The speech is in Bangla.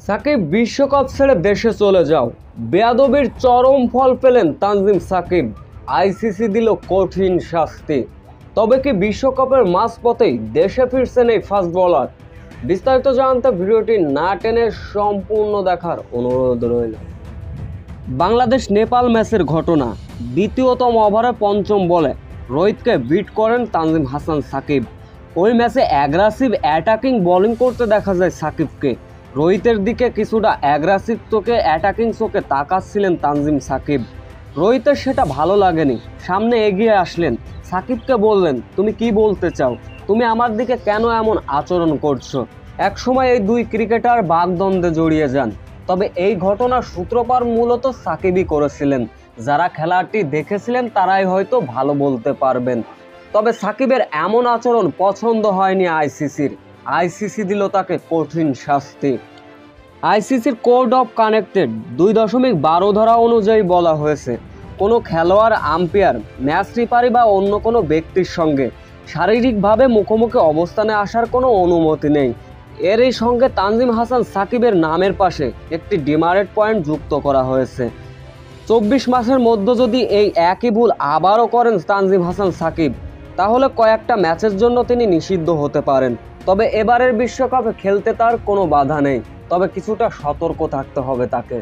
সাকিব বিশ্বকাপ ছেড়ে দেশে চলে যাও, বেয়াদবির চরম ফল পেলেন তানজিম সাকিব। আইসিসি দিল কঠিন শাস্তি। তবে কি বিশ্বকাপের মাঝপথেই দেশে ফিরছেন এই ফাস্ট বোলার? বিস্তারিত জানতে ভিডিওটি না টেনে সম্পূর্ণ দেখার অনুরোধ রইল। বাংলাদেশ নেপাল ম্যাচের ঘটনা। দ্বিতীয়তম ওভারে পঞ্চম বলে রোহিতকে বিট করেন তানজিম হাসান সাকিব। ওই ম্যাচে অ্যাগ্রেসিভ অ্যাটাকিং বোলিং করতে দেখা যায় সাকিবকে। রোহিতের দিকে কিছুটা অ্যাগ্রেসিভ চোখে অ্যাটাকিং চোখে তাকাচ্ছিলেন তানজিম সাকিব। রোহিতের সেটা ভালো লাগেনি, সামনে এগিয়ে আসলেন, সাকিবকে বললেন, তুমি কি বলতে চাও, তুমি আমার দিকে কেন এমন আচরণ করছো। একসময় এই দুই ক্রিকেটার বাগদ্বন্দ্বে জড়িয়ে যান। তবে এই ঘটনার সূত্রপাত মূলত সাকিবই করেছিলেন। যারা খেলাটি দেখেছিলেন তারাই হয়তো ভালো বলতে পারবেন। তবে সাকিবের এমন আচরণ পছন্দ হয়নি আইসিসির। আইসিসি দিল তাকে কঠিন শাস্তি। আইসিসির কোড অফ কানেক্টেড 2.12 ধারা অনুযায়ী বলা হয়েছে, কোনো খেলোয়াড়, আম্পায়ার, ম্যাচ রেফারি বা অন্য কোনো ব্যক্তির সঙ্গে শারীরিকভাবে মুখোমুখি অবস্থানে আসার কোনো অনুমতি নেই। এরই সঙ্গে তানজিম হাসান সাকিবের নামের পাশে একটি ডিমারেট পয়েন্ট যুক্ত করা হয়েছে। 24 মাসের মধ্যে যদি এই একই ভুল আবারও করেন তানজিম হাসান সাকিব, তাহলে কয়েকটা ম্যাচের জন্য তিনি নিষিদ্ধ হতে পারেন। তবে এবারের বিশ্বকাপে খেলতে তার কোনো বাধা নেই, তবে কিছুটা সতর্ক থাকতে হবে তাকে।